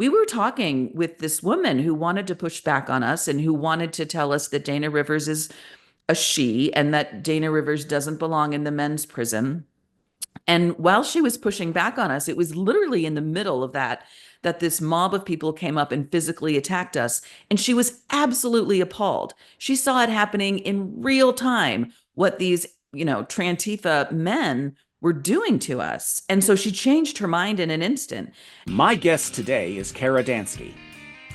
we were talking with this woman who wanted to push back on us and who wanted to tell us that Dana Rivers is a she and that Dana Rivers doesn't belong in the men's prison. And while she was pushing back on us, it was literally in the middle of that this mob of people came up and physically attacked us. And she was absolutely appalled. She saw it happening in real time, what these, Trantifa men were doing to us. And so she changed her mind in an instant. My guest today is Cara Dansky,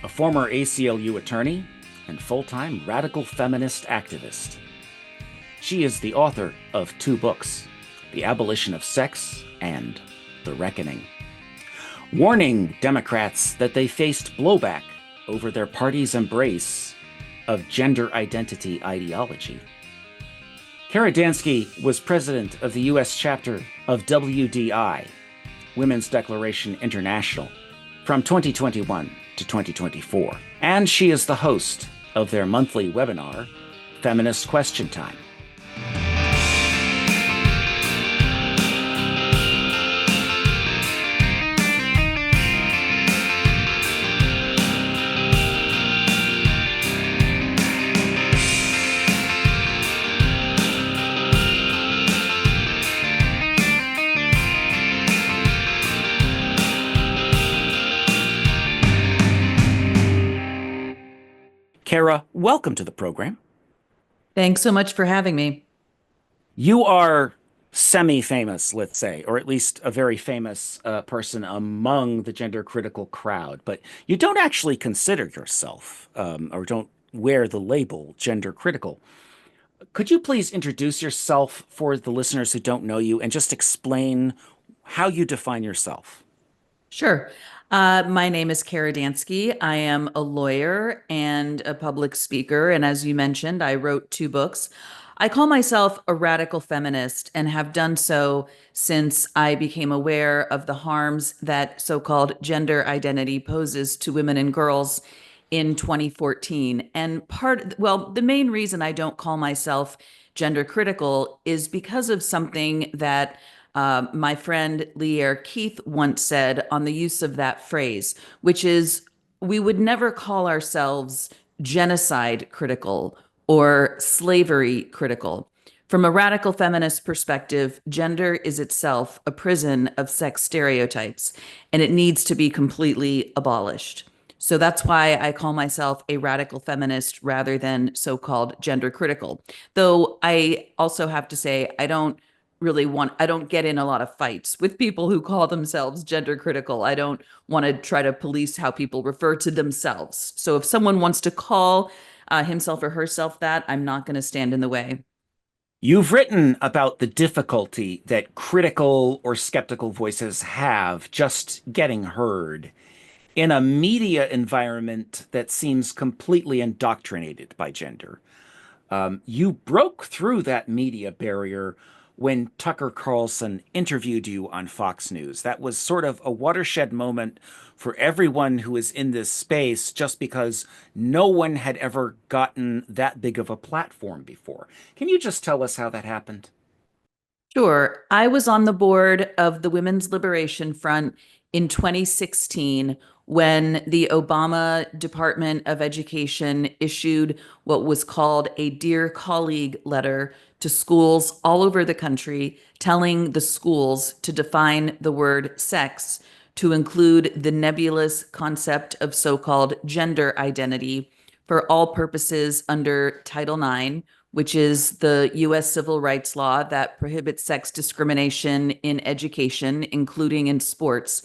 a former ACLU attorney and full-time radical feminist activist. She is the author of 2 books, The Abolition of Sex and The Reckoning, warning Democrats that they faced blowback over their party's embrace of gender identity ideology. Cara Dansky was president of the U.S. chapter of WDI, Women's Declaration International, from 2021 to 2024. And she is the host of their monthly webinar, Feminist Question Time. Cara, welcome to the program. Thanks so much for having me. You are semi-famous, let's say, or at least a very famous person among the gender critical crowd, but you don't actually consider yourself or don't wear the label gender critical. Could you please introduce yourself for the listeners who don't know you and just explain how you define yourself? Sure. My name is Cara Dansky. I am a lawyer and a public speaker. And as you mentioned, I wrote 2 books. I call myself a radical feminist and have done so since I became aware of the harms that so-called gender identity poses to women and girls in 2014. And the main reason I don't call myself gender critical is because of something that my friend Lear Keith once said on the use of that phrase, which is we would never call ourselves genocide critical or slavery critical. From a radical feminist perspective, gender is itself a prison of sex stereotypes, and it needs to be completely abolished. So that's why I call myself a radical feminist rather than so-called gender critical. Though I also have to say, I don't get in a lot of fights with people who call themselves gender critical. I don't want to try to police how people refer to themselves. So if someone wants to call himself or herself that, I'm not going to stand in the way. You've written about the difficulty that critical or skeptical voices have just getting heard in a media environment that seems completely indoctrinated by gender. You broke through that media barrier when Tucker Carlson interviewed you on Fox News. That was sort of a watershed moment for everyone who is in this space, just because no one had ever gotten that big of a platform before. Can you just tell us how that happened? Sure. I was on the board of the Women's Liberation Front in 2016 when the Obama Department of Education issued what was called a Dear Colleague letter to schools all over the country, telling the schools to define the word sex to include the nebulous concept of so-called gender identity for all purposes under Title IX, which is the U.S. civil rights law that prohibits sex discrimination in education, including in sports.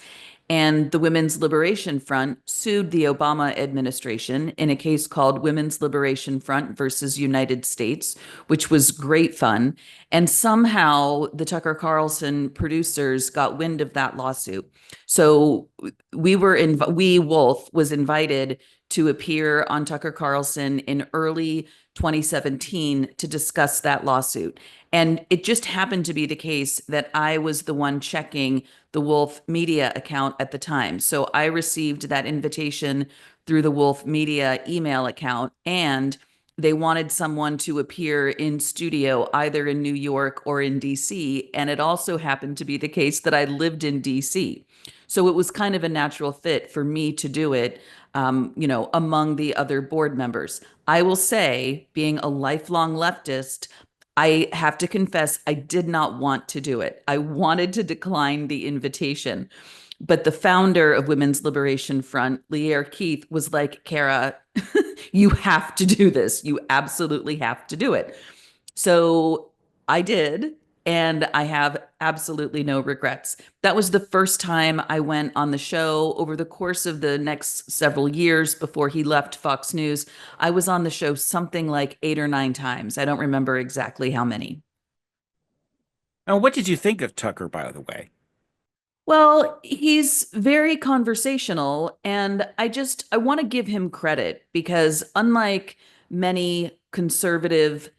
And the Women's Liberation Front sued the Obama administration in a case called Women's Liberation Front versus United States, which was great fun. And somehow the Tucker Carlson producers got wind of that lawsuit. So Wolf was invited to appear on Tucker Carlson in early 2017 to discuss that lawsuit. And it just happened to be the case that I was the one checking the Wolf Media account at the time. So I received that invitation through the Wolf Media email account, and they wanted someone to appear in studio either in New York or in DC. And it also happened to be the case that I lived in DC. So it was kind of a natural fit for me to do it, among the other board members. I will say, being a lifelong leftist, I have to confess, I did not want to do it. I wanted to decline the invitation. But the founder of Women's Liberation Front, Lear Keith, was like, Cara, you have to do this. You absolutely have to do it. So I did, and I have absolutely no regrets. That was the first time I went on the show. Over the course of the next several years before he left Fox News, I was on the show something like 8 or 9 times. I don't remember exactly how many. Now, what did you think of Tucker, by the way? Well, he's very conversational, and I want to give him credit because unlike many conservative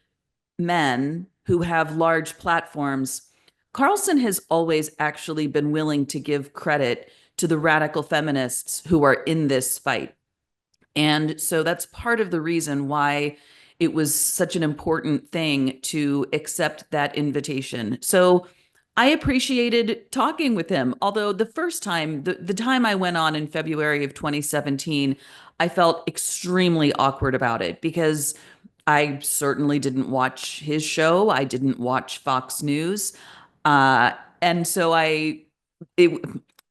men who have large platforms, Carlson has always actually been willing to give credit to the radical feminists who are in this fight. And so that's part of the reason why it was such an important thing to accept that invitation. So I appreciated talking with him. Although the first time, the time I went on in February of 2017, I felt extremely awkward about it because I certainly didn't watch his show. I didn't watch Fox News. And so it,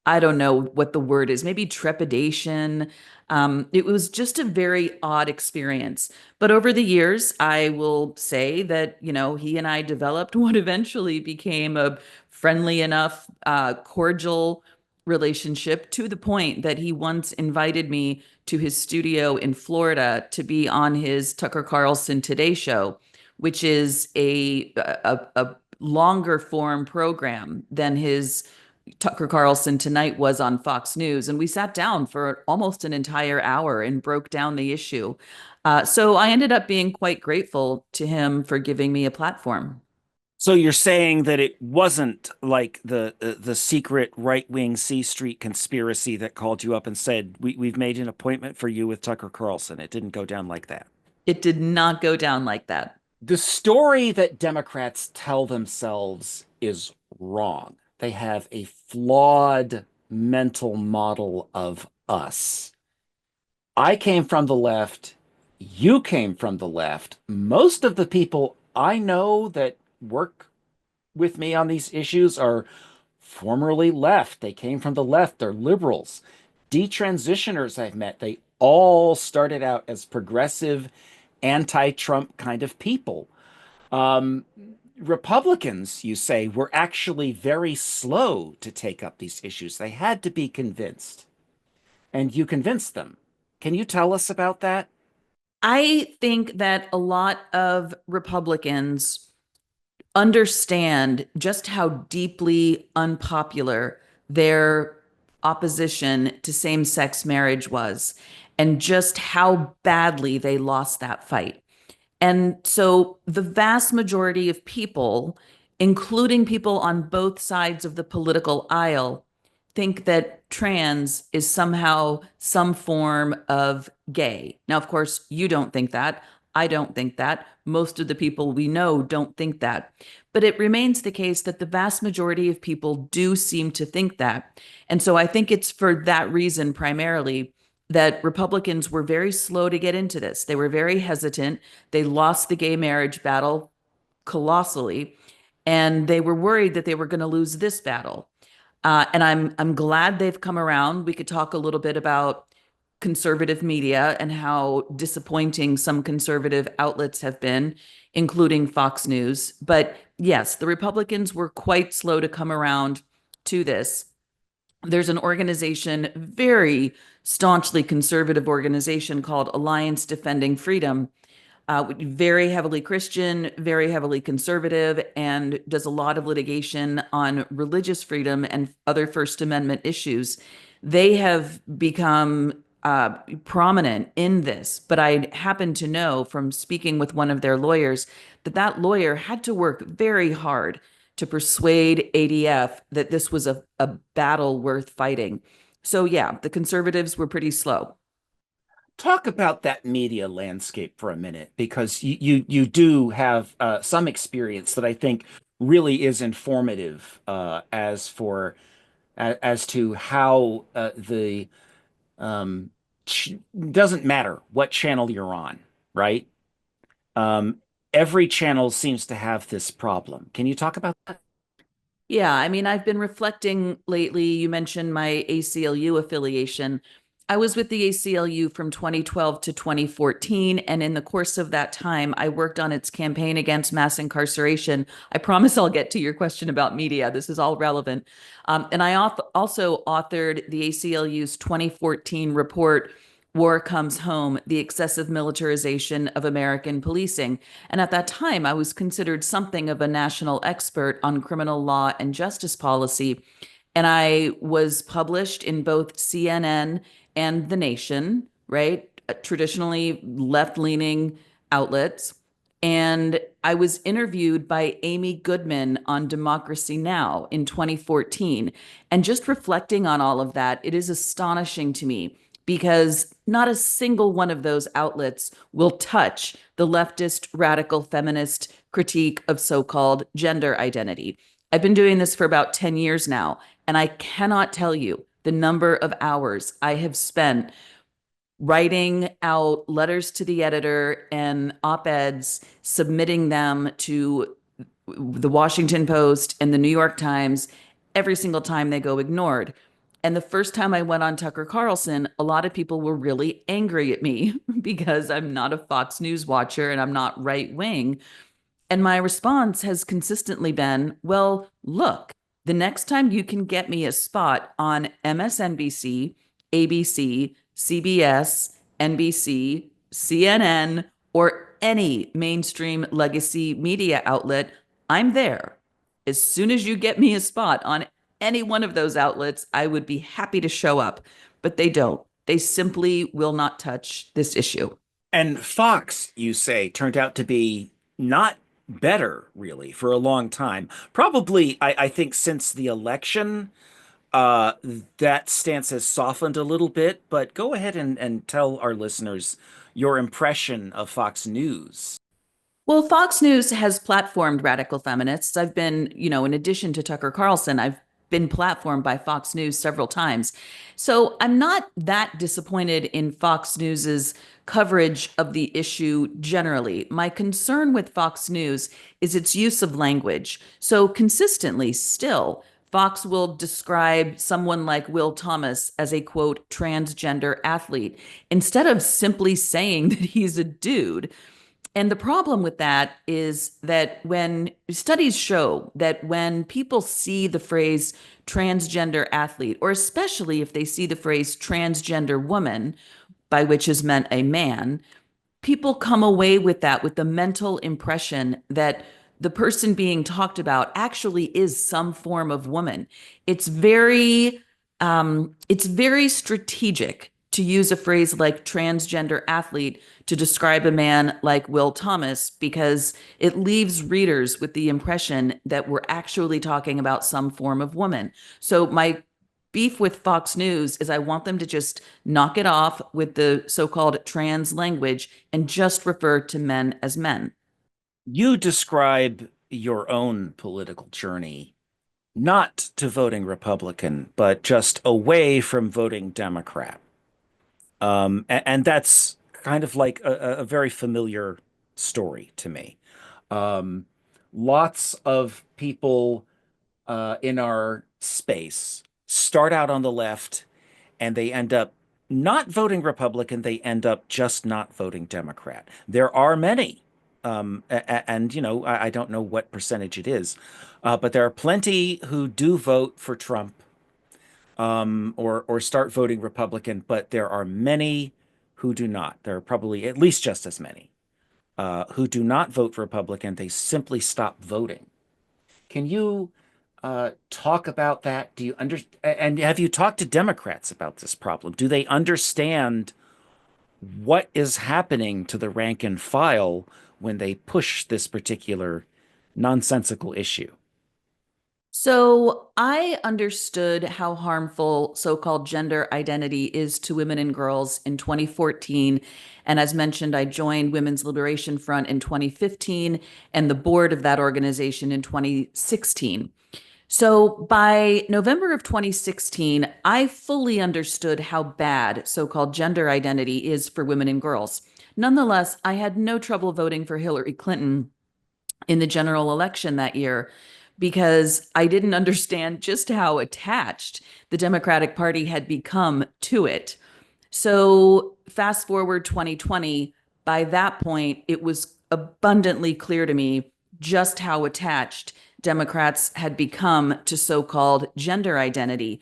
I don't know what the word is, maybe trepidation. It was just a very odd experience. But over the years, I will say that, he and I developed what eventually became a friendly enough, cordial relationship to the point that he once invited me to his studio in Florida to be on his Tucker Carlson Today show, which is a longer form program than his Tucker Carlson Tonight was on Fox News. And we sat down for almost an entire hour and broke down the issue. So I ended up being quite grateful to him for giving me a platform. So you're saying that it wasn't like the secret right-wing C Street conspiracy that called you up and said, we've made an appointment for you with Tucker Carlson. It didn't go down like that. It did not go down like that. The story that Democrats tell themselves is wrong. They have a flawed mental model of us. I came from the left. You came from the left. Most of the people I know that work with me on these issues are formerly left. They came from the left. They're liberals. Detransitioners I've met, they all started out as progressive, anti-Trump kind of people. Um, Republicans, you say, were actually very slow to take up these issues. They had to be convinced, and you convinced them. Can you tell us about that? I think that a lot of Republicans understand just how deeply unpopular their opposition to same sex marriage was and just how badly they lost that fight. And so the vast majority of people, including people on both sides of the political aisle, think that trans is somehow some form of gay. Now, of course, you don't think that. I don't think that. Most of the people we know don't think that. But it remains the case that the vast majority of people do seem to think that. And so I think it's for that reason primarily that Republicans were very slow to get into this. They were very hesitant. They lost the gay marriage battle colossally, and they were worried that they were going to lose this battle. And I'm glad they've come around. We could talk a little bit about conservative media and how disappointing some conservative outlets have been, including Fox News. But yes, the Republicans were quite slow to come around to this. There's an organization, very staunchly conservative organization called Alliance Defending Freedom, very heavily Christian, very heavily conservative, and does a lot of litigation on religious freedom and other First Amendment issues. They have become prominent in this, but I happen to know from speaking with one of their lawyers that that lawyer had to work very hard to persuade ADF that this was a battle worth fighting. So yeah, the conservatives were pretty slow. Talk about that media landscape for a minute, because you do have some experience that I think really is informative as for as to how the um, ch doesn't matter what channel you're on, right? Um, every channel seems to have this problem. Can you talk about that? Yeah, I mean, I've been reflecting lately. You mentioned my ACLU affiliation. I was with the ACLU from 2012 to 2014, and in the course of that time, I worked on its campaign against mass incarceration. I promise I'll get to your question about media. This is all relevant. And I also authored the ACLU's 2014 report, War Comes Home: The Excessive Militarization of American Policing. And at that time, I was considered something of a national expert on criminal law and justice policy. And I was published in both CNN and The Nation, right? Traditionally left leaning outlets. And I was interviewed by Amy Goodman on Democracy Now! In 2014. And just reflecting on all of that, it is astonishing to me because not a single one of those outlets will touch the leftist radical feminist critique of so-called gender identity. I've been doing this for about 10 years now, and I cannot tell you the number of hours I have spent writing out letters to the editor and op-eds, submitting them to the Washington Post and the New York Times. Every single time they go ignored. And the first time I went on Tucker Carlson, a lot of people were really angry at me because I'm not a Fox News watcher and I'm not right wing. And my response has consistently been, well, look, the next time you can get me a spot on MSNBC, ABC, CBS, NBC, CNN, or any mainstream legacy media outlet, I'm there. As soon as you get me a spot on any one of those outlets, I would be happy to show up. But they don't. They simply will not touch this issue. And Fox, you say, turned out to be not better, really, for a long time. Probably, I think, since the election, uh, that stance has softened a little bit. But go ahead and tell our listeners your impression of Fox News. Well, Fox News has platformed radical feminists. I've been, in addition to Tucker Carlson, I've been platformed by Fox News several times. So I'm not that disappointed in Fox News's coverage of the issue generally. My concern with Fox News is its use of language. So consistently, still, Fox will describe someone like Will Thomas as a quote, transgender athlete, instead of simply saying that he's a dude. And the problem with that is that when studies show that when people see the phrase transgender athlete, or especially if they see the phrase transgender woman, by which is meant a man, people come away with that with the mental impression that the person being talked about actually is some form of woman. It's very it's very strategic to use a phrase like transgender athlete to describe a man like Will Thomas because it leaves readers with the impression that we're actually talking about some form of woman. So my beef with Fox News is I want them to just knock it off with the so-called trans language and just refer to men as men. You describe your own political journey not to voting Republican, but just away from voting Democrat. And that's kind of like a very familiar story to me. Um, lots of people in our space start out on the left and they end up not voting Republican, they end up just not voting Democrat. There are many, and I don't know what percentage it is, but there are plenty who do vote for Trump, or start voting Republican, but there are many who do not. There are probably at least just as many who do not vote Republican. They simply stop voting. Can you talk about that? Do you and have you talked to Democrats about this problem? Do they understand what is happening to the rank and file when they push this particular nonsensical issue? So I understood how harmful so-called gender identity is to women and girls in 2014. And as mentioned, I joined Women's Liberation Front in 2015 and the board of that organization in 2016. So by November of 2016, I fully understood how bad so-called gender identity is for women and girls. Nonetheless, I had no trouble voting for Hillary Clinton in the general election that year because I didn't understand just how attached the Democratic Party had become to it. So fast forward 2020, by that point, it was abundantly clear to me just how attached Democrats had become to so-called gender identity.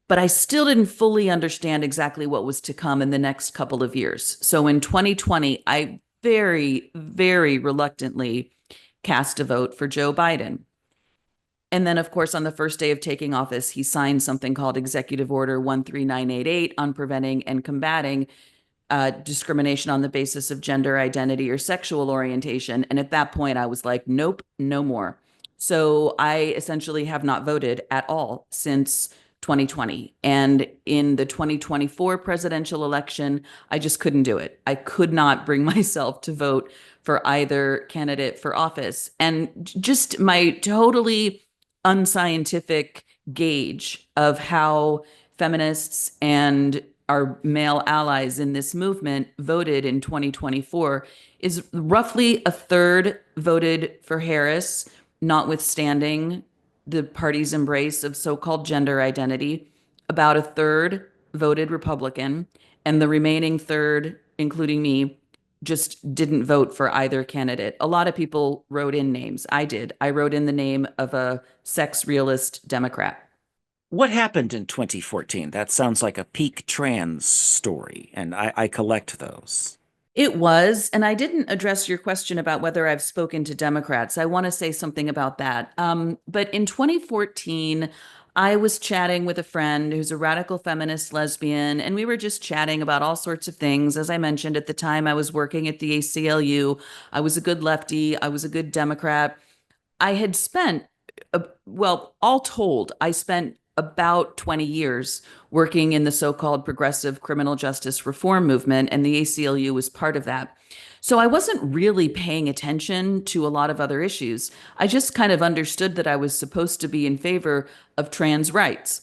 But I still didn't fully understand exactly what was to come in the next couple of years. So in 2020, I very, very reluctantly cast a vote for Joe Biden. And then, of course, on the first day of taking office, he signed something called Executive Order 13988 on preventing and combating discrimination on the basis of gender identity or sexual orientation. And at that point, I was like, nope, no more. So I essentially have not voted at all since 2020. And in the 2024 presidential election, I just couldn't do it. I could not bring myself to vote for either candidate for office. And just my totally unscientific gauge of how feminists and our male allies in this movement voted in 2024 is roughly a third voted for Harris, notwithstanding the party's embrace of so-called gender identity. About a third voted Republican, and the remaining third, including me, just didn't vote for either candidate. A lot of people wrote in names. I did. I wrote in the name of a sex realist Democrat. What happened in 2014? That sounds like a peak trans story, and I collect those. It was, and I didn't address your question about whether I've spoken to Democrats. I want to say something about that. But in 2014, I was chatting with a friend who's a radical feminist lesbian, and we were just chatting about all sorts of things. As I mentioned, at the time, I was working at the ACLU. I was a good lefty. I was a good Democrat. I had spent, well, all told, I spent about 20 years working in the so-called progressive criminal justice reform movement, and the ACLU was part of that. So I wasn't really paying attention to a lot of other issues. I just kind of understood that I was supposed to be in favor of trans rights.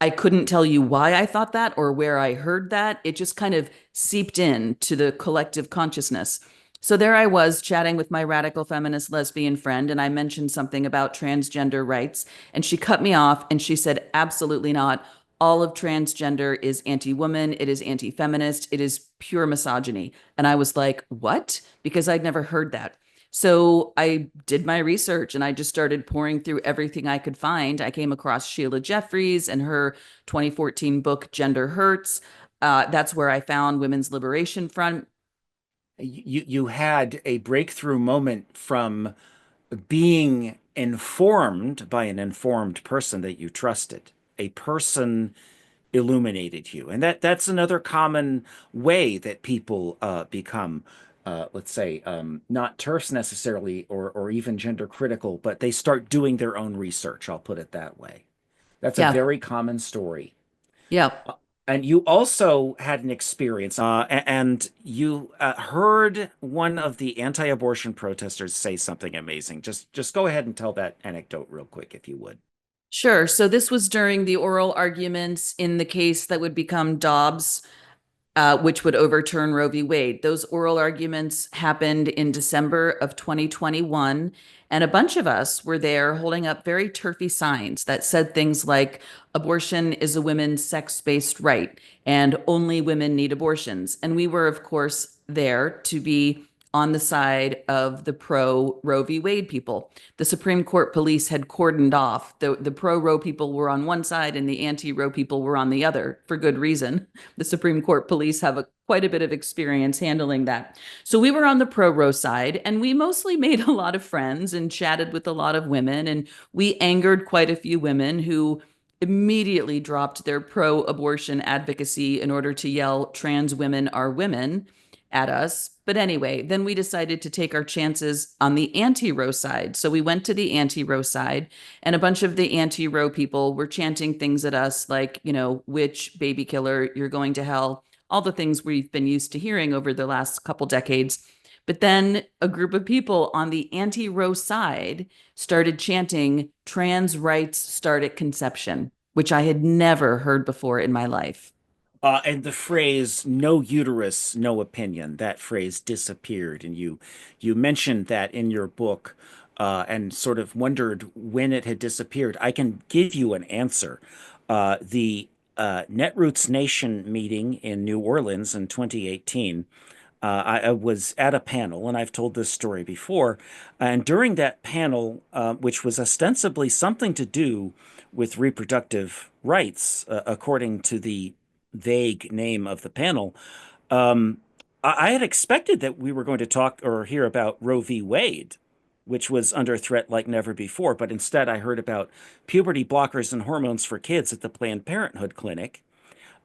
I couldn't tell you why I thought that or where I heard that. It just kind of seeped into the collective consciousness. So there I was chatting with my radical feminist lesbian friend, and I mentioned something about transgender rights, and she cut me off and she said, absolutely not. All of transgender is anti-woman, it is anti-feminist, it is pure misogyny. And I was like, what? Because I'd never heard that. So I did my research and I just started pouring through everything I could find. I came across Sheila Jeffreys and her 2014 book, Gender Hurts. That's where I found Women's Liberation Front. You had a breakthrough moment from being informed by an informed person that you trusted. A person illuminated you, and that's another common way that people become, let's say, not terse necessarily, or even gender critical, but they start doing their own research. I'll put it that way. That's a Yeah. very common story. Yeah. And you also had an experience, and you heard one of the anti-abortion protesters say something amazing. Just go ahead and tell that anecdote real quick, if you would. Sure. So this was during the oral arguments in the case that would become Dobbs, which would overturn Roe v. Wade. Those oral arguments happened in December of 2021. And a bunch of us were there holding up very turfy signs that said things like abortion is a women's sex-based right and only women need abortions. And we were, of course, there to be on the side of the pro Roe v. Wade people. The Supreme Court police had cordoned off. The pro Roe people were on one side and the anti Roe people were on the other for good reason. The Supreme Court police have quite a bit of experience handling that. So we were on the pro Roe side and we mostly made a lot of friends and chatted with a lot of women. And we angered quite a few women who immediately dropped their pro abortion advocacy in order to yell, trans women are women at us. But anyway, then we decided to take our chances on the anti-Roe side. So we went to the anti-Roe side, and a bunch of the anti-Roe people were chanting things at us like, witch, baby killer, you're going to hell, all the things we've been used to hearing over the last couple decades. But then a group of people on the anti-Roe side started chanting, trans rights start at conception, which I had never heard before in my life. And the phrase "no uterus, no opinion," that phrase disappeared, and you mentioned that in your book, and sort of wondered when it had disappeared. I can give you an answer. The Netroots Nation meeting in New Orleans in 2018. I was at a panel, and I've told this story before. And during that panel, which was ostensibly something to do with reproductive rights, according to the vague name of the panel, um, I had expected that we were going to talk or hear about Roe v. Wade, which was under threat like never before. But instead, I heard about puberty blockers and hormones for kids at the Planned Parenthood clinic.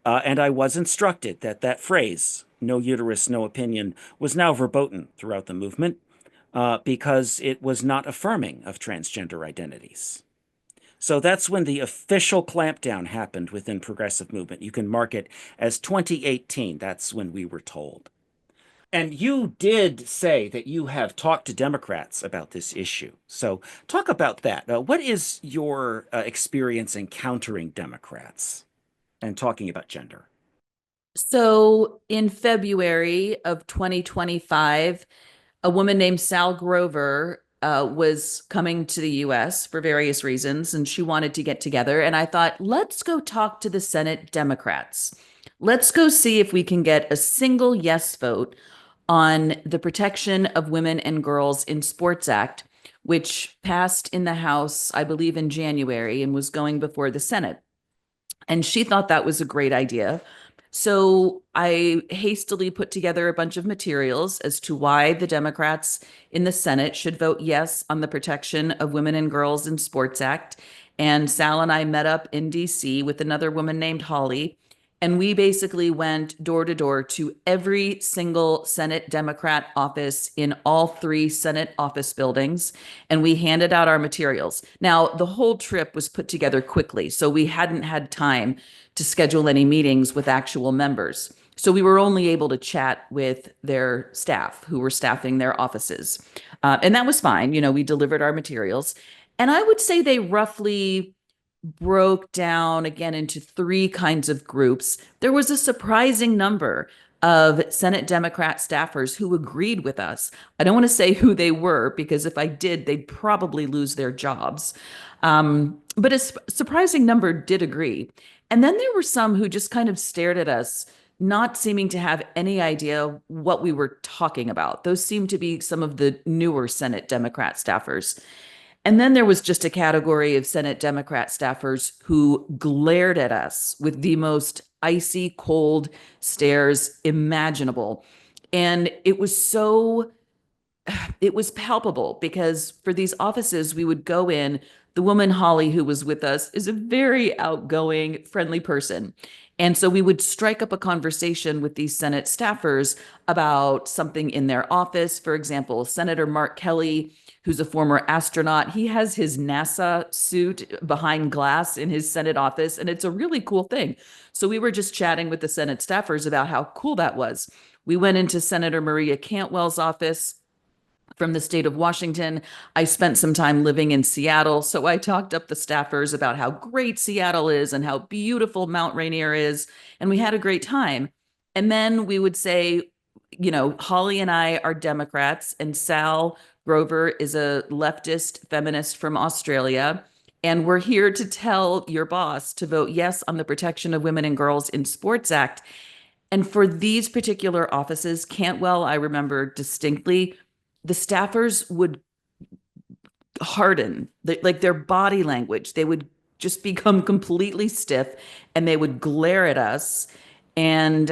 And I was instructed that that phrase, "no uterus, no opinion," was now verboten throughout the movement because it was not affirming of transgender identities. So that's when the official clampdown happened within progressive movement. You can mark it as 2018. That's when we were told. And you did say that you have talked to Democrats about this issue. So talk about that. What is your experience encountering Democrats and talking about gender? So in February of 2025, a woman named Sal Grover was coming to the US for various reasons, and she wanted to get together. And I thought, let's go talk to the Senate Democrats. Let's go see if we can get a single yes vote on the Protection of Women and Girls in Sports Act, which passed in the House, I believe, in January and was going before the Senate. And she thought that was a great idea. So I hastily put together a bunch of materials as to why the Democrats in the Senate should vote yes on the Protection of Women and Girls in Sports Act. And Sal and I met up in DC with another woman named Holly. And we basically went door to door to every single Senate Democrat office in all three Senate office buildings. And we handed out our materials. Now, the whole trip was put together quickly. So we hadn't had time to schedule any meetings with actual members. So we were only able to chat with their staff who were staffing their offices. And that was fine. You know, we delivered our materials. And I would say they roughly broke down again into three kinds of groups. There was a surprising number of Senate Democrat staffers who agreed with us. I don't want to say who they were because if I did, they'd probably lose their jobs. But a surprising number did agree. And then there were some who just kind of stared at us, not seeming to have any idea what we were talking about. Those seemed to be some of the newer Senate Democrat staffers. And then there was just a category of Senate Democrat staffers who glared at us with the most icy cold stares imaginable. And it was palpable because for these offices, we would go in. The woman, Holly, who was with us, is a very outgoing, friendly person. And so we would strike up a conversation with these Senate staffers about something in their office. For example, Senator Mark Kelly, who's a former astronaut, he has his NASA suit behind glass in his Senate office, and it's a really cool thing. So we were just chatting with the Senate staffers about how cool that was. We went into Senator Maria Cantwell's office from the state of Washington. I spent some time living in Seattle, so I talked up the staffers about how great Seattle is and how beautiful Mount Rainier is, and we had a great time. And then we would say, you know, Holly and I are Democrats, and Sal Grover is a leftist feminist from Australia. And we're here to tell your boss to vote yes on the Protection of Women and Girls in Sports Act. And for these particular offices, Cantwell, I remember distinctly, the staffers would harden, like their body language. They would just become completely stiff and they would glare at us and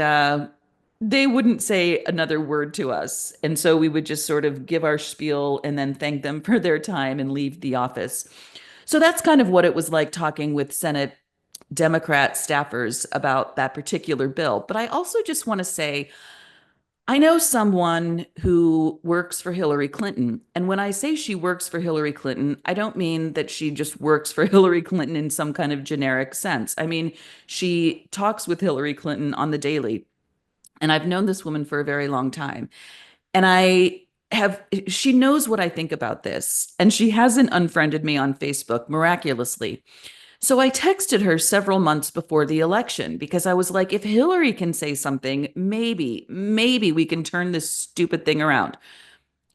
they wouldn't say another word to us. And so we would just sort of give our spiel and then thank them for their time and leave the office. So that's kind of what it was like talking with Senate Democrat staffers about that particular bill. But I also just want to say, I know someone who works for Hillary Clinton. And when I say she works for Hillary Clinton, I don't mean that she just works for Hillary Clinton in some kind of generic sense. I mean, she talks with Hillary Clinton on the daily. And I've known this woman for a very long time. And she knows what I think about this, and she hasn't unfriended me on Facebook miraculously. So I texted her several months before the election because I was like, if Hillary can say something, maybe we can turn this stupid thing around.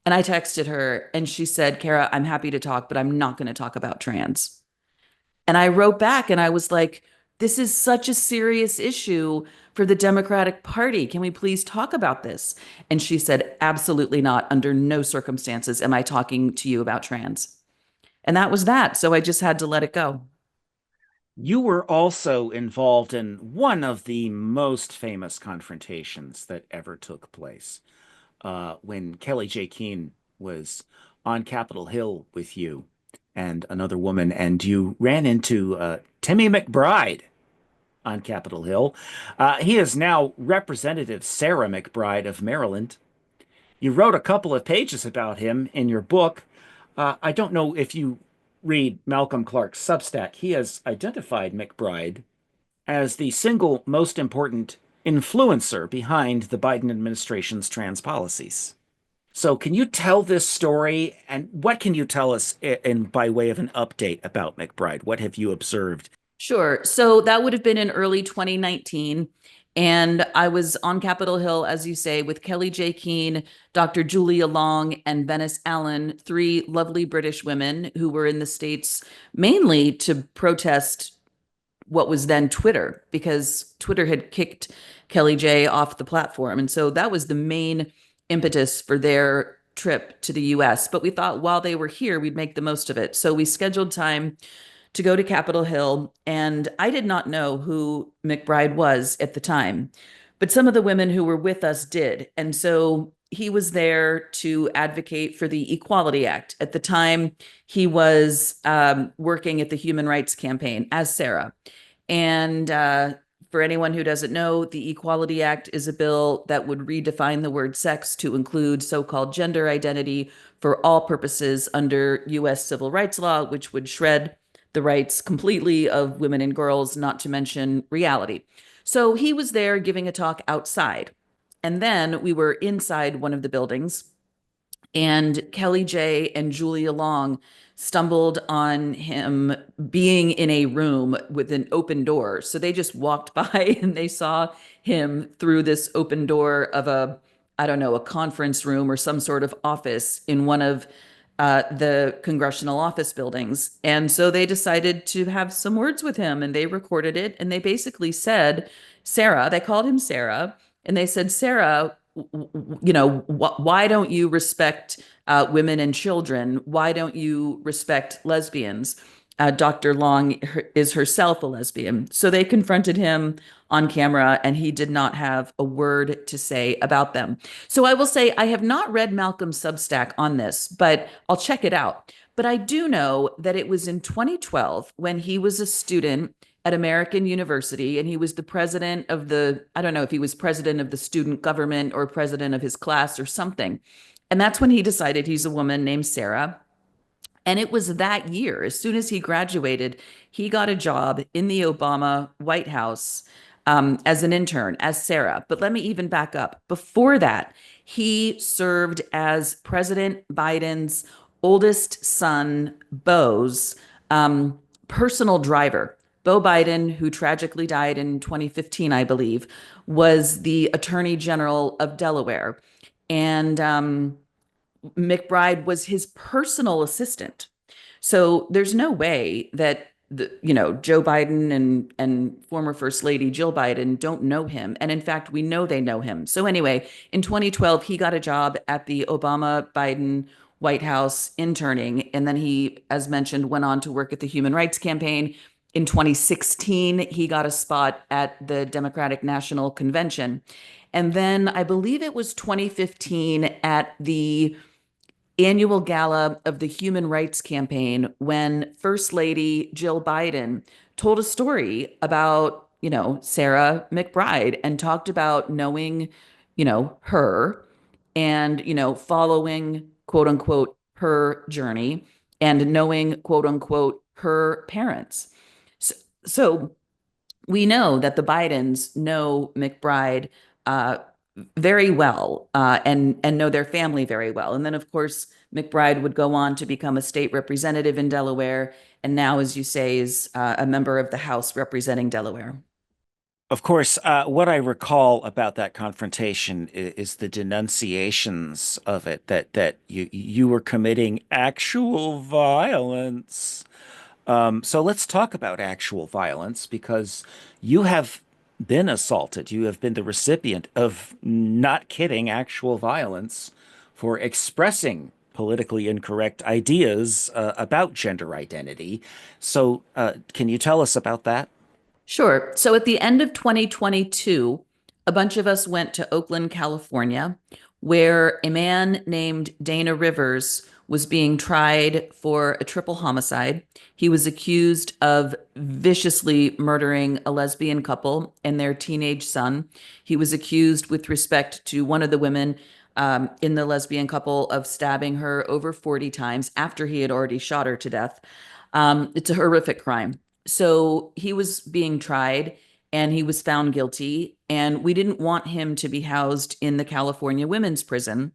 And I texted her and she said, Cara, I'm happy to talk, but I'm not going to talk about trans. And I wrote back and I was like, this is such a serious issue for the Democratic Party. Can we please talk about this? And she said, absolutely not. Under no circumstances am I talking to you about trans. And that was that. So I just had to let it go. You were also involved in one of the most famous confrontations that ever took place when Kelly J. Keene was on Capitol Hill with you and another woman, and you ran into Timmy McBride on Capitol Hill. He is now Representative Sarah McBride of Maryland. You wrote a couple of pages about him in your book. I don't know if you read Malcolm Clark's Substack. He has identified McBride as the single most important influencer behind the Biden administration's trans policies. So, can you tell this story, and what can you tell us by way of an update about McBride? What have you observed? Sure. So that would have been in early 2019. And I was on Capitol Hill, as you say, with Kelly J. Keene, Dr. Julia Long, and Venice Allen, three lovely British women who were in the States mainly to protest what was then Twitter, because Twitter had kicked Kelly J off the platform. And so that was the main impetus for their trip to the US. But we thought while they were here, we'd make the most of it. So we scheduled time to go to Capitol Hill. And I did not know who McBride was at the time, but some of the women who were with us did. And so he was there to advocate for the Equality Act. At the time, he was working at the Human Rights Campaign as Sarah. And for anyone who doesn't know, the Equality Act is a bill that would redefine the word sex to include so-called gender identity for all purposes under US civil rights law, which would shred the rights completely of women and girls, not to mention reality. So he was there giving a talk outside. And then we were inside one of the buildings, and Kelly J and Julia Long stumbled on him being in a room with an open door. So they just walked by and they saw him through this open door of I don't know, a conference room or some sort of office in one of the congressional office buildings. And so they decided to have some words with him and they recorded it. And they basically said, Sarah, they called him Sarah, and they said, Sarah, why don't you respect women and children? Why don't you respect lesbians? Dr. Long is herself a lesbian. So they confronted him on camera, and he did not have a word to say about them. So I will say I have not read Malcolm's Substack on this, but I'll check it out. But I do know that it was in 2012 when he was a student at American University, and he was the president of I don't know if he was president of the student government or president of his class or something. And that's when he decided he's a woman named Sarah. And it was that year, as soon as he graduated, he got a job in the Obama White House as an intern, as Sarah. But let me even back up. Before that, he served as President Biden's oldest son, Beau's personal driver. Beau Biden, who tragically died in 2015, I believe, was the Attorney General of Delaware. And McBride was his personal assistant. So there's no way that Joe Biden and former First Lady Jill Biden don't know him. And in fact, we know they know him. So anyway, in 2012, he got a job at the Obama Biden White House interning. And then he, as mentioned, went on to work at the Human Rights Campaign. In 2016, he got a spot at the Democratic National Convention. And then I believe it was 2015 at the annual gala of the Human Rights Campaign when First Lady Jill Biden told a story about, Sarah McBride and talked about knowing, her and, following quote unquote her journey and knowing quote unquote her parents. So we know that the Bidens know McBride very well, and know their family very well. And then, of course, McBride would go on to become a state representative in Delaware, and now, as you say, is a member of the House representing Delaware. Of course, what I recall about that confrontation is the denunciations of it, that you were committing actual violence. So let's talk about actual violence because you have been assaulted. You have been the recipient of, not kidding, actual violence for expressing politically incorrect ideas about gender identity. So, can you tell us about that? Sure. So at the end of 2022, a bunch of us went to Oakland, California, where a man named Dana Rivers was being tried for a triple homicide. He was accused of viciously murdering a lesbian couple and their teenage son. He was accused, with respect to one of the women in the lesbian couple, of stabbing her over 40 times after he had already shot her to death. It's a horrific crime. So he was being tried and he was found guilty. And we didn't want him to be housed in the California women's prison,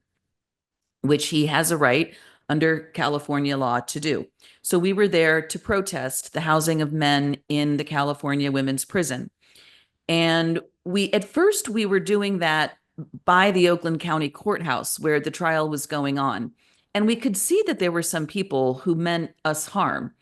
which he has a right under California law to do. So we were there to protest the housing of men in the California women's prison. And at first, we were doing that by the Oakland County Courthouse where the trial was going on. And we could see that there were some people who meant us harm.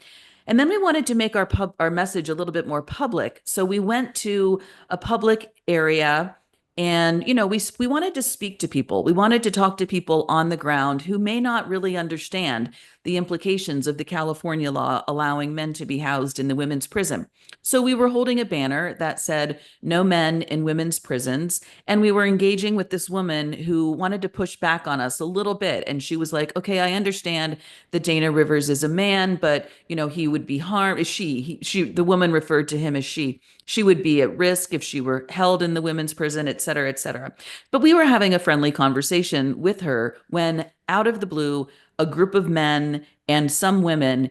And then we wanted to make our message a little bit more public. So we went to a public area and we wanted to speak to people. We wanted to talk to people on the ground who may not really understand the implications of the California law allowing men to be housed in the women's prison. So we were holding a banner that said no men in women's prisons, and we were engaging with this woman who wanted to push back on us a little bit. And she was like, okay, I understand that Dana Rivers is a man, but he would be harmed. The woman referred to him as she would be at risk if she were held in the women's prison, et cetera, et cetera. But we were having a friendly conversation with her when, out of the blue, a group of men and some women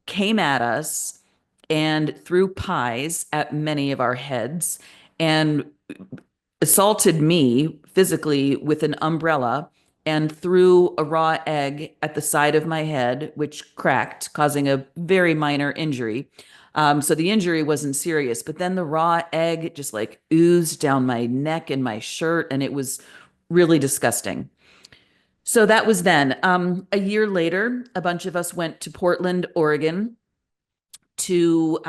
came at us and threw pies at many of our heads and assaulted me physically with an umbrella and threw a raw egg at the side of my head, which cracked, causing a very minor injury. So the injury wasn't serious, but then the raw egg just like oozed down my neck and my shirt, and it was really disgusting. So that was then. A year later, a bunch of us went to Portland, Oregon, to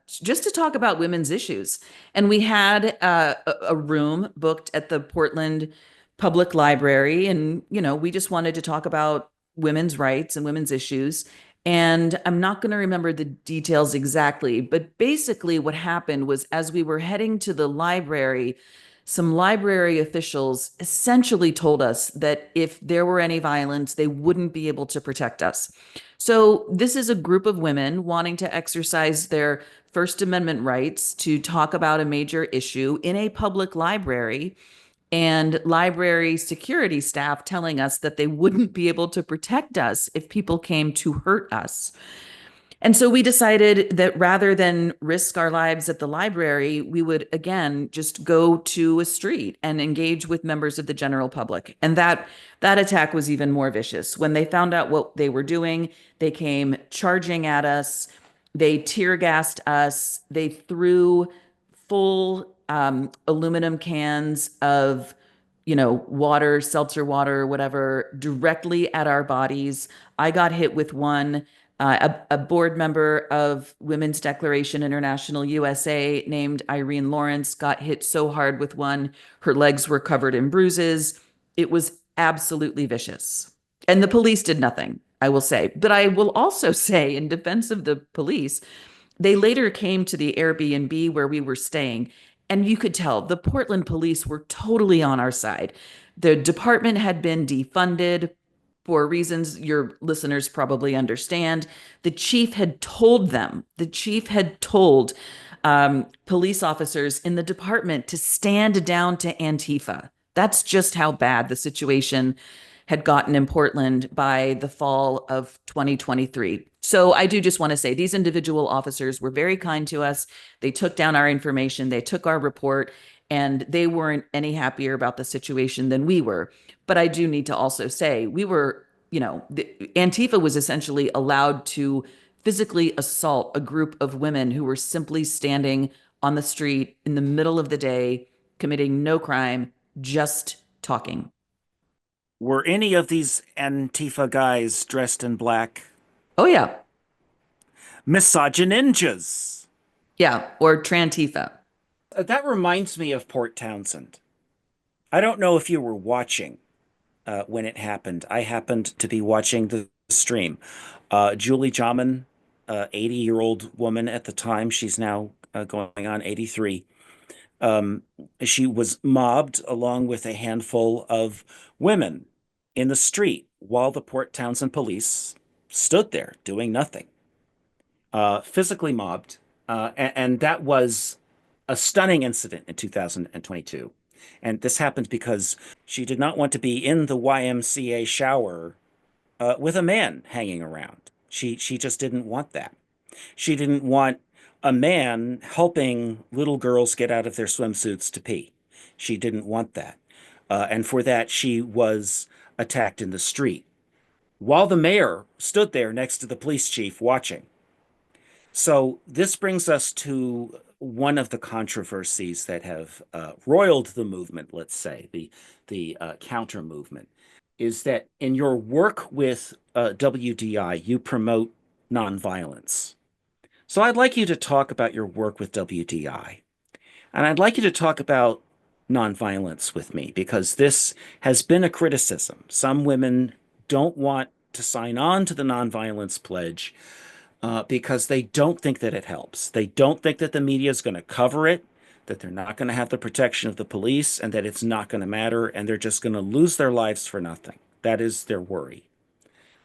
just to talk about women's issues. And we had a room booked at the Portland Public Library. And, we just wanted to talk about women's rights and women's issues. And I'm not going to remember the details exactly, but basically what happened was, as we were heading to the library, some library officials essentially told us that if there were any violence, they wouldn't be able to protect us. So this is a group of women wanting to exercise their First Amendment rights to talk about a major issue in a public library, and library security staff telling us that they wouldn't be able to protect us if people came to hurt us. And so we decided that rather than risk our lives at the library, we would again just go to a street and engage with members of the general public. And that attack was even more vicious. When they found out what they were doing, they came charging at us. They tear gassed us. They threw full aluminum cans of water, seltzer water, whatever, directly at our bodies. I got hit with one. A board member of Women's Declaration International USA named Irene Lawrence got hit so hard with one, her legs were covered in bruises. It was absolutely vicious. And the police did nothing, I will say. But I will also say, in defense of the police, they later came to the Airbnb where we were staying, and you could tell the Portland police were totally on our side. The department had been defunded for reasons your listeners probably understand. The chief had told police officers in the department to stand down to Antifa. That's just how bad the situation had gotten in Portland by the fall of 2023. So I do just want to say these individual officers were very kind to us. They took down our information, they took our report, and they weren't any happier about the situation than we were. But I do need to also say we were, Antifa was essentially allowed to physically assault a group of women who were simply standing on the street in the middle of the day, committing no crime, just talking. Were any of these Antifa guys dressed in black? Oh, yeah. Misogyninjas. Yeah. Or Trantifa. That reminds me of Port Townsend. I don't know if you were watching when it happened. I happened to be watching the stream. Julie Jaman, 80-year-old woman at the time, she's now going on 83. Um, she was mobbed along with a handful of women in the street while the Port Townsend police stood there doing nothing, physically mobbed. And that was a stunning incident in 2022. And this happened because she did not want to be in the YMCA shower with a man hanging around. She just didn't want that. She didn't want a man helping little girls get out of their swimsuits to pee. She didn't want that. And for that, she was attacked in the street while the mayor stood there next to the police chief watching. So this brings us to one of the controversies that have roiled the movement, let's say, the counter movement, is that in your work with WDI, you promote nonviolence. So I'd like you to talk about your work with WDI. And I'd like you to talk about nonviolence with me because this has been a criticism. Some women don't want to sign on to the nonviolence pledge because they don't think that it helps. They don't think that the media is going to cover it, that they're not going to have the protection of the police, and that it's not going to matter, and they're just going to lose their lives for nothing. That is their worry.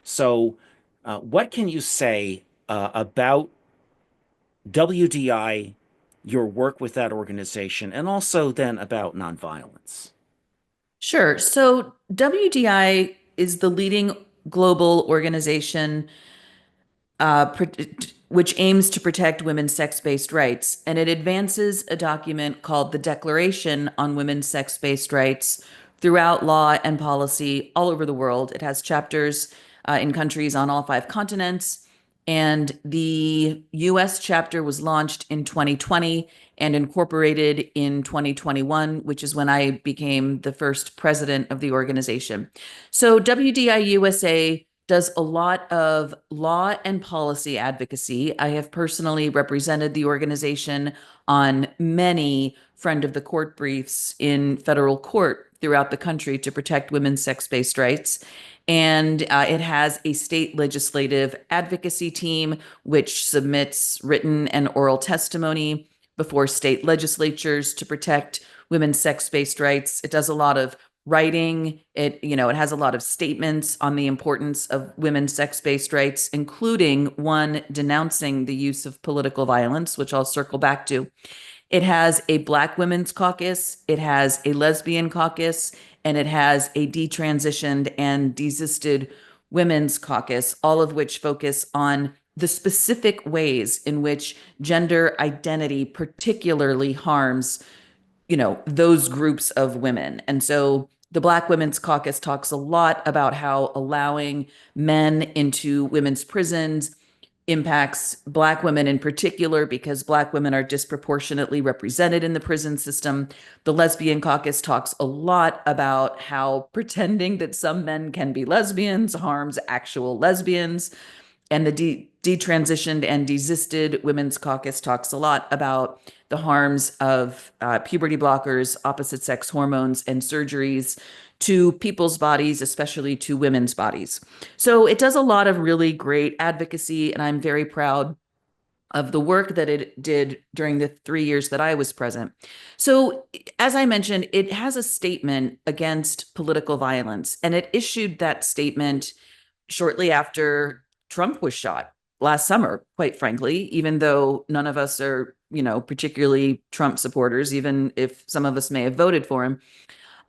So, what can you say about WDI, your work with that organization, and also then about nonviolence? Sure. So WDI is the leading global organization which aims to protect women's sex-based rights, and it advances a document called the Declaration on Women's Sex-Based Rights throughout law and policy all over the world. It has chapters in countries on all five continents, and the U.S. chapter was launched in 2020 and incorporated in 2021, which is when I became the first president of the organization. So WDI USA does a lot of law and policy advocacy. I have personally represented the organization on many friend of the court briefs in federal court throughout the country to protect women's sex-based rights. And it has a state legislative advocacy team, which submits written and oral testimony before state legislatures to protect women's sex-based rights. It does a lot of writing. It has a lot of statements on the importance of women's sex-based rights, including one denouncing the use of political violence, which I'll circle back to. It has a Black women's caucus, it has a lesbian caucus, and it has a detransitioned and desisted women's caucus, all of which focus on the specific ways in which gender identity particularly harms those groups of women. And so the Black Women's Caucus talks a lot about how allowing men into women's prisons impacts Black women in particular because Black women are disproportionately represented in the prison system. The Lesbian Caucus talks a lot about how pretending that some men can be lesbians harms actual lesbians. And the detransitioned and desisted women's caucus talks a lot about the harms of puberty blockers, opposite sex hormones, and surgeries to people's bodies, especially to women's bodies. So it does a lot of really great advocacy, and I'm very proud of the work that it did during the 3 years that I was present. So, as I mentioned, it has a statement against political violence, and it issued that statement shortly after Trump was shot last summer, quite frankly, even though none of us are, particularly Trump supporters, even if some of us may have voted for him.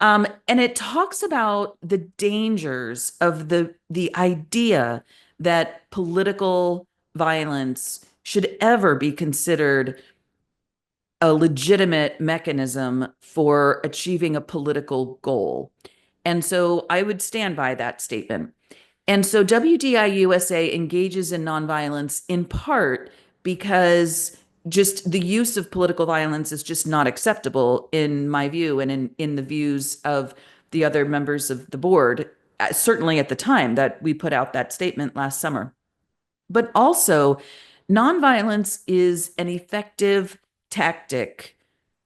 And it talks about the dangers of the idea that political violence should ever be considered a legitimate mechanism for achieving a political goal. And so I would stand by that statement. And so WDIUSA engages in nonviolence in part because just the use of political violence is just not acceptable in my view and in the views of the other members of the board, certainly at the time that we put out that statement last summer. But also, nonviolence is an effective tactic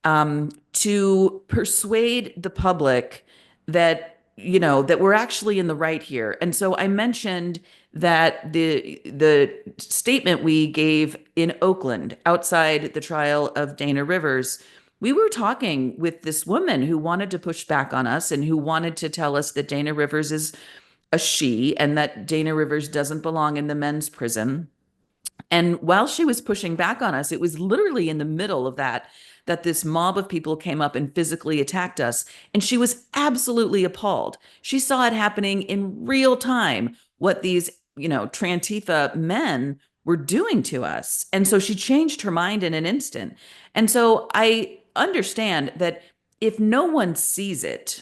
to persuade the public that that we're actually in the right here. And so I mentioned that the statement we gave in Oakland outside the trial of Dana Rivers, we were talking with this woman who wanted to push back on us and who wanted to tell us that Dana Rivers is a she and that Dana Rivers doesn't belong in the men's prison. And while she was pushing back on us, it was literally in the middle of that this mob of people came up and physically attacked us. And she was absolutely appalled. She saw it happening in real time, what these, Trantifa men were doing to us. And so she changed her mind in an instant. And so I understand that if no one sees it,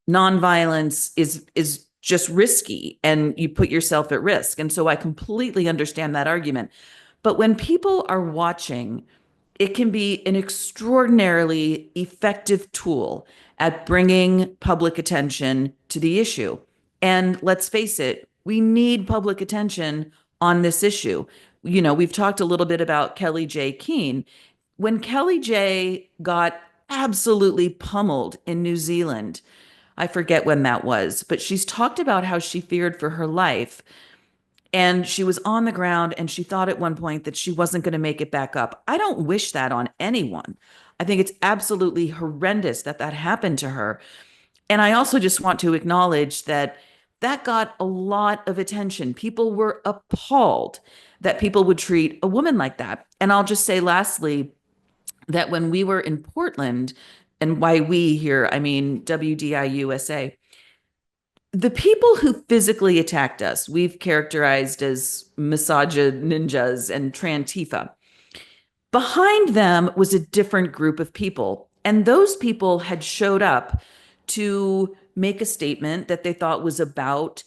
nonviolence is just risky and you put yourself at risk. And so I completely understand that argument. But when people are watching, it can be an extraordinarily effective tool at bringing public attention to the issue. And let's face it, we need public attention on this issue. We've talked a little bit about Kelly J. Keane. When Kelly J got absolutely pummeled in New Zealand, I forget when that was, but she's talked about how she feared for her life. And she was on the ground and she thought at one point that she wasn't going to make it back up. I don't wish that on anyone. I think it's absolutely horrendous that that happened to her. And I also just want to acknowledge that that got a lot of attention. People were appalled that people would treat a woman like that. And I'll just say lastly that when we were in Portland, and why we here, I mean WDIUSA, the people who physically attacked us, we've characterized as misogyn ninjas and Trantifa. Behind them was a different group of people. And those people had showed up to make a statement that they thought was about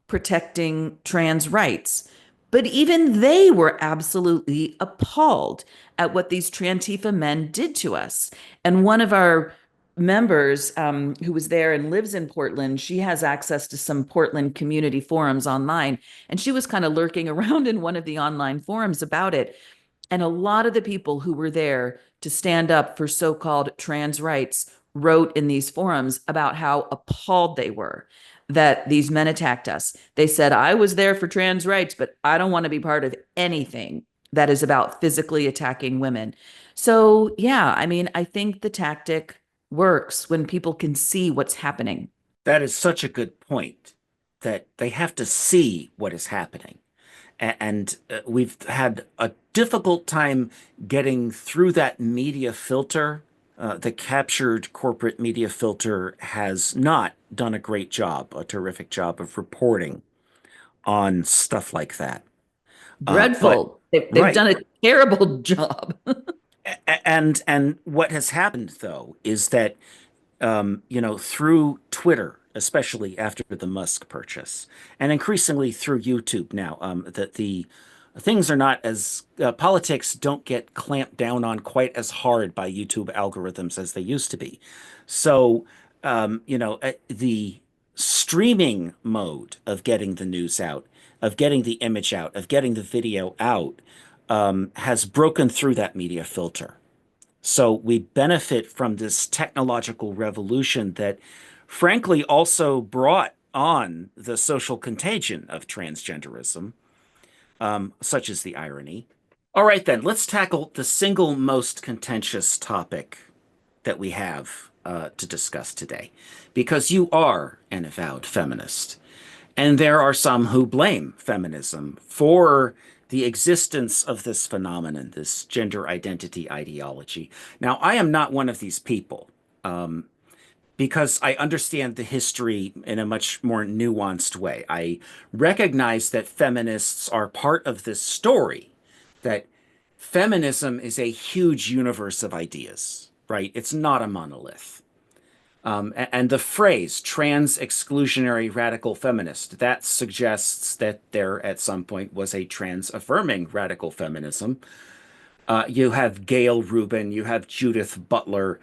protecting trans rights. But even they were absolutely appalled at what these Trantifa men did to us. And one of our members who was there and lives in Portland, she has access to some Portland community forums online. And she was kind of lurking around in one of the online forums about it. And a lot of the people who were there to stand up for so-called trans rights wrote in these forums about how appalled they were that these men attacked us. They said, I was there for trans rights, but I don't want to be part of anything that is about physically attacking women. So, yeah, I mean, I think the tactic works when people can see what's happening. That is such a good point that they have to see what is happening. And we've had a difficult time getting through that media filter. The captured corporate media filter has not done a great job, a terrific job of reporting on stuff like that. But Dreadful. They've right. done a terrible job. And what has happened though is that through Twitter, especially after the Musk purchase, and increasingly through YouTube now, that the things are not as politics don't get clamped down on quite as hard by YouTube algorithms as they used to be. So, the streaming mode of getting the news out, of getting the image out, of getting the video out, has broken through that media filter. So we benefit from this technological revolution that, frankly, also brought on the social contagion of transgenderism, such as the irony. All right, then, let's tackle the single most contentious topic that we have to discuss today, because you are an avowed feminist. And there are some who blame feminism for the existence of this phenomenon, this gender identity ideology. Now, I am not one of these people because I understand the history in a much more nuanced way. I recognize that feminists are part of this story, that Feminism is a huge universe of ideas, right? It's not a monolith. And the phrase trans exclusionary radical feminist, that suggests that there at some point was a trans affirming radical feminism. You have Gail Rubin, you have Judith Butler,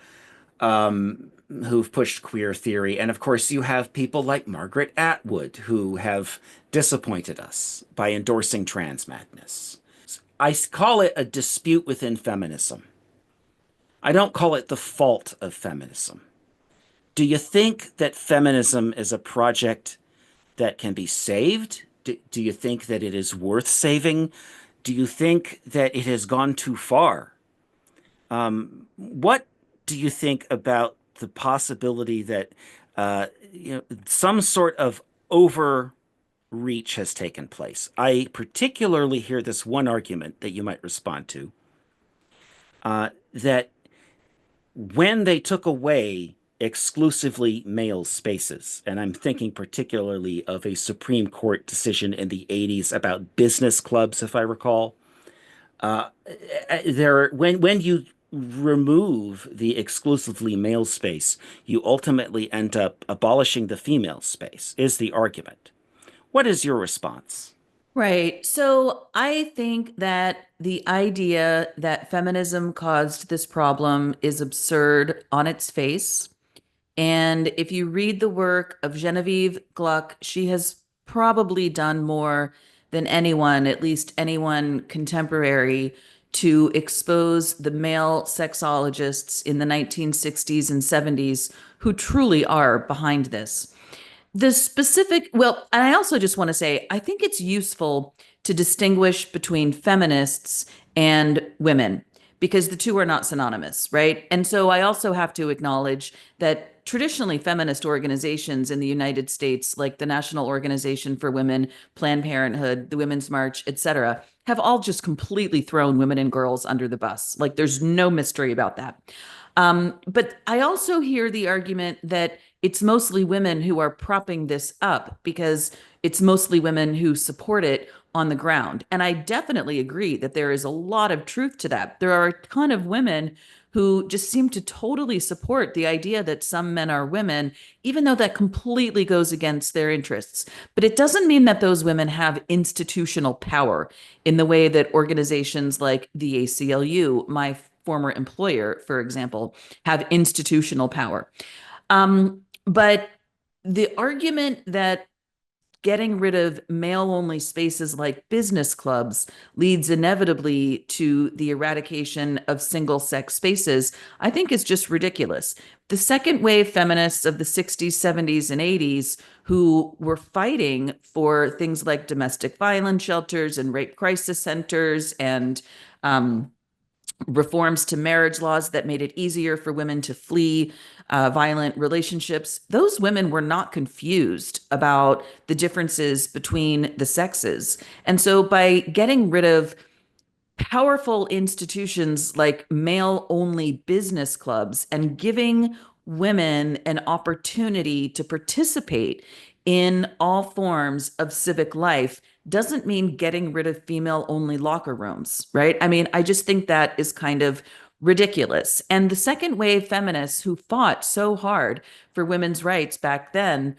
who've pushed queer theory. And of course, you have people like Margaret Atwood, who have disappointed us by endorsing trans madness. I call it a dispute within feminism. I don't call it the fault of feminism. Do you think that feminism is a project that can be saved? Do you think that it is worth saving? Do you think that it has gone too far? What do you think about the possibility that some sort of overreach has taken place? I particularly hear this one argument that you might respond to, that when they took away exclusively male spaces, and I'm thinking particularly of a Supreme Court decision in the 80s about business clubs, if I recall. When you remove the exclusively male space, you ultimately end up abolishing the female space, is the argument. What is your response? Right. So I think that the idea that feminism caused this problem is absurd on its face. And if you read the work of Genevieve Gluck, she has probably done more than anyone, at least anyone contemporary, to expose the male sexologists in the 1960s and 70s who truly are behind this. The specific, well, and I also just want to say, I think it's useful to distinguish between feminists and women because the two are not synonymous, right? And so I also have to acknowledge that traditionally feminist organizations in the United States, like the National Organization for Women, Planned Parenthood, the Women's March, et cetera, have all just completely thrown women and girls under the bus. Like there's no mystery about that. But I also hear the argument that it's mostly women who are propping this up because it's mostly women who support it on the ground. And I definitely agree that there is a lot of truth to that. There are a ton of women who just seem to totally support the idea that some men are women, even though that completely goes against their interests. But it doesn't mean that those women have institutional power in the way that organizations like the ACLU, my former employer, for example, have institutional power. But the argument that getting rid of male only spaces like business clubs leads inevitably to the eradication of single sex spaces, I think is just ridiculous. The second wave feminists of the 60s, 70s, and 80s who were fighting for things like domestic violence shelters and rape crisis centers and reforms to marriage laws that made it easier for women to flee violent relationships, those women were not confused about the differences between the sexes. And so by getting rid of powerful institutions like male only business clubs and giving women an opportunity to participate in all forms of civic life doesn't mean getting rid of female only locker rooms, right? I mean, I just think that is kind of ridiculous. And the second wave feminists who fought so hard for women's rights back then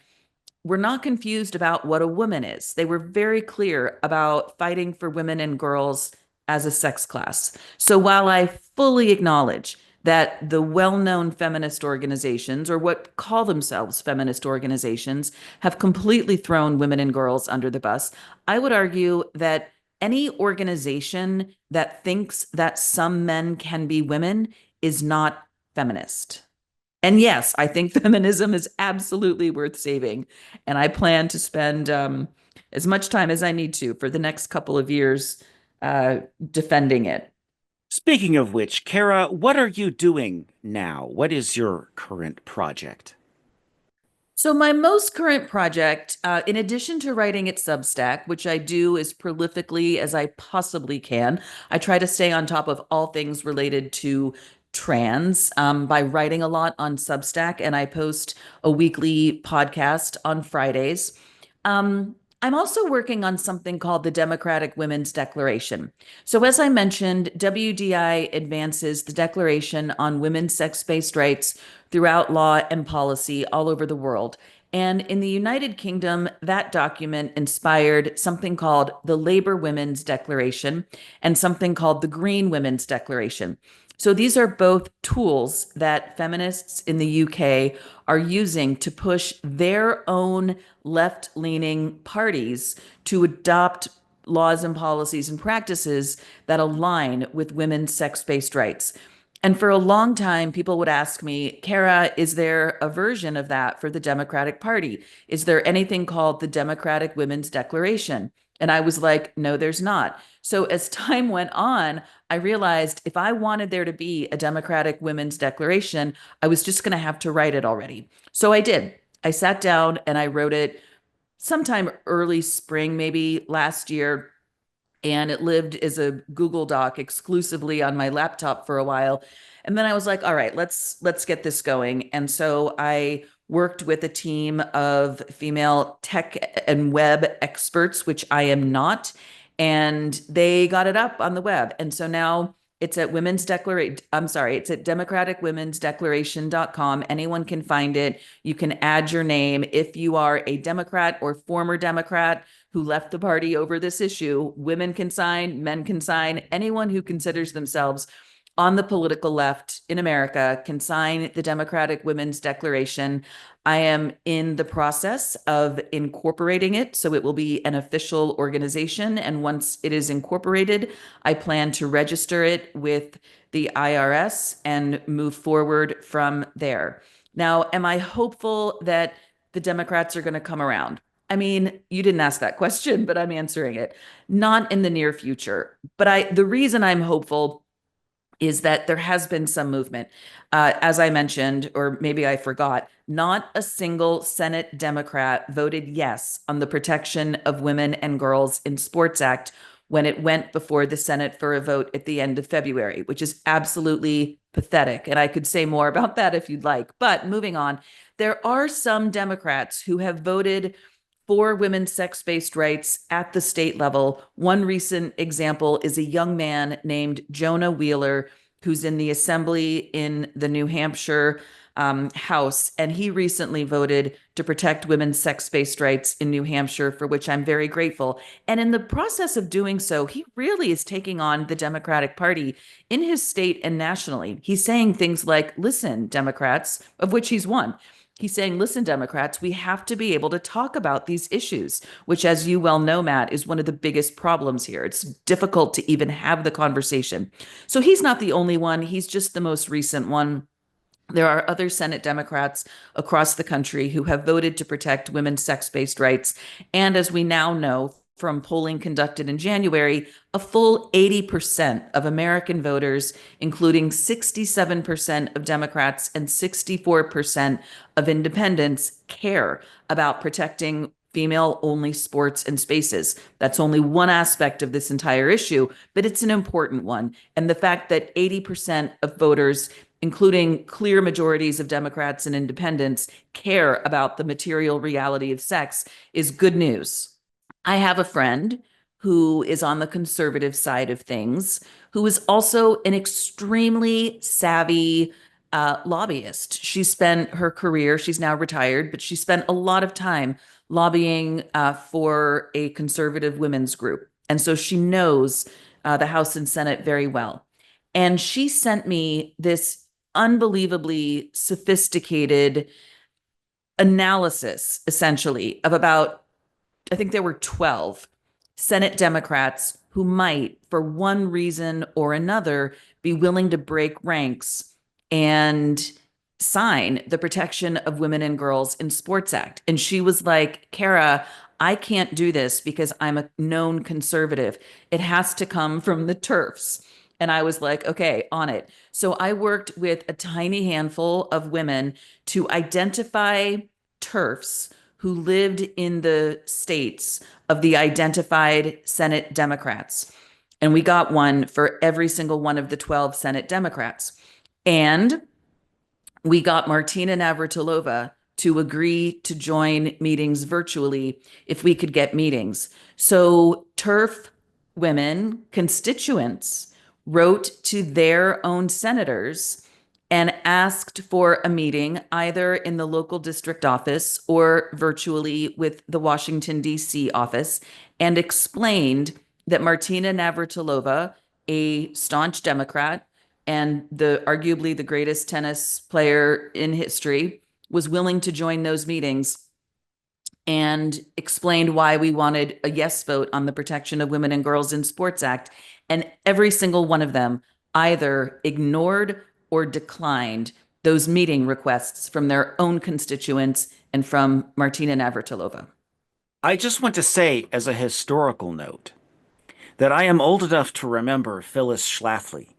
were not confused about what a woman is. They were very clear about fighting for women and girls as a sex class. So while I fully acknowledge that the well-known feminist organizations, or what call themselves feminist organizations, have completely thrown women and girls under the bus, I would argue that any organization that thinks that some men can be women is not feminist. And yes, I think feminism is absolutely worth saving. And I plan to spend as much time as I need to for the next couple of years defending it. Speaking of which, Cara, what are you doing now? What is your current project? So, my most current project, in addition to writing at Substack, which I do as prolifically as I possibly can, I try to stay on top of all things related to trans by writing a lot on Substack, and I post a weekly podcast on Fridays. I'm also working on something called the Democratic Women's Declaration. So, as I mentioned, WDI advances the Declaration on Women's Sex Based Rights throughout law and policy all over the world. And in the United Kingdom, that document inspired something called the Labor Women's Declaration and something called the Green Women's Declaration. So these are both tools that feminists in the UK are using to push their own left leaning parties to adopt laws and policies and practices that align with women's sex based rights. And for a long time, people would ask me, Cara, is there a version of that for the Democratic Party? Is there anything called the Democratic Women's Declaration? And I was like, no, there's not. So as time went on, I realized if I wanted there to be a Democratic Women's Declaration, I was just going to have to write it already. So I did. I sat down and I wrote it sometime early spring, maybe last year, and it lived as a Google Doc exclusively on my laptop for a while. And then I was like, all right, let's get this going. And so I worked with a team of female tech and web experts, which I am not, and they got it up on the web. And so now it's at Women's Declaration. I'm sorry, it's at democraticwomensdeclaration.com. Anyone can find it. You can add your name if you are a Democrat or former Democrat who left the party over this issue. Women can sign, men can sign. Anyone who considers themselves on the political left in America can sign the Democratic Women's Declaration. I am in the process of incorporating it, so it will be an official organization. And once it is incorporated, I plan to register it with the IRS and move forward from there. Now, am I hopeful that the Democrats are going to come around? I mean, you didn't ask that question, but I'm answering it. Not in the near future. But the reason I'm hopeful is that there has been some movement. As I mentioned, or maybe I forgot, not a single Senate Democrat voted yes on the Protection of Women and Girls in Sports Act when it went before the Senate for a vote at the end of February, which is absolutely pathetic. And I could say more about that if you'd like. But moving on, there are some Democrats who have voted for women's sex based rights at the state level. One recent example is a young man named Jonah Wheeler, who's in the assembly in the New Hampshire House. And he recently voted to protect women's sex based rights in New Hampshire, for which I'm very grateful. And in the process of doing so, he really is taking on the Democratic Party in his state and nationally. He's saying things like, listen, Democrats, of which he's one. He's saying, listen, Democrats, we have to be able to talk about these issues, which, as you well know, Matt, is one of the biggest problems here. It's difficult to even have the conversation. So he's not the only one. He's just the most recent one. There are other Senate Democrats across the country who have voted to protect women's sex based rights. And as we now know from polling conducted in January, a full 80% of American voters, including 67% of Democrats and 64% of independents, care about protecting female only sports and spaces. That's only one aspect of this entire issue, but it's an important one. And the fact that 80% of voters, including clear majorities of Democrats and independents, care about the material reality of sex is good news. I have a friend who is on the conservative side of things, who is also an extremely savvy lobbyist. She spent her career, she's now retired, but she spent a lot of time lobbying for a conservative women's group. And so she knows the House and Senate very well. And she sent me this unbelievably sophisticated analysis, essentially, of about, I think there were 12 Senate Democrats who might, for one reason or another, be willing to break ranks and sign the Protection of Women and Girls in Sports Act. And she was like, Cara, I can't do this because I'm a known conservative. It has to come from the TERFs. And I was like, okay, on it. So I worked with a tiny handful of women to identify TERFs who lived in the states of the identified Senate Democrats. And we got one for every single one of the 12 Senate Democrats. And we got Martina Navratilova to agree to join meetings virtually if we could get meetings. So TERF women, constituents, wrote to their own senators and asked for a meeting either in the local district office or virtually with the Washington, D.C. office, and explained that Martina Navratilova, a staunch Democrat and arguably the greatest tennis player in history, was willing to join those meetings, and explained why we wanted a yes vote on the Protection of Women and Girls in Sports Act. And every single one of them either ignored or declined those meeting requests from their own constituents and from Martina Navratilova. I just want to say, as a historical note, that I am old enough to remember Phyllis Schlafly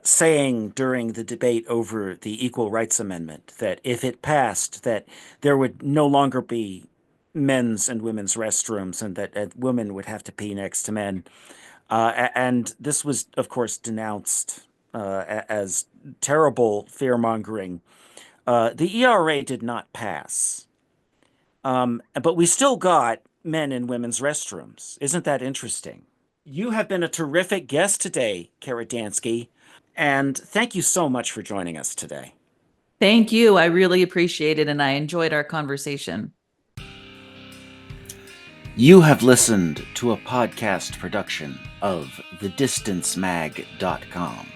saying during the debate over the Equal Rights Amendment that if it passed, that there would no longer be men's and women's restrooms, and that women would have to pee next to men. And this was, of course, denounced as terrible fear-mongering. The ERA did not pass, but we still got men in women's restrooms. Isn't that interesting? You have been a terrific guest today, Cara Dansky, and thank you so much for joining us today. Thank you. I really appreciate it, and I enjoyed our conversation. You have listened to a podcast production of thedistancemag.com.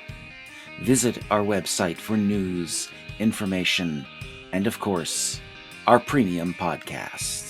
Visit our website for news, information, and of course, our premium podcasts.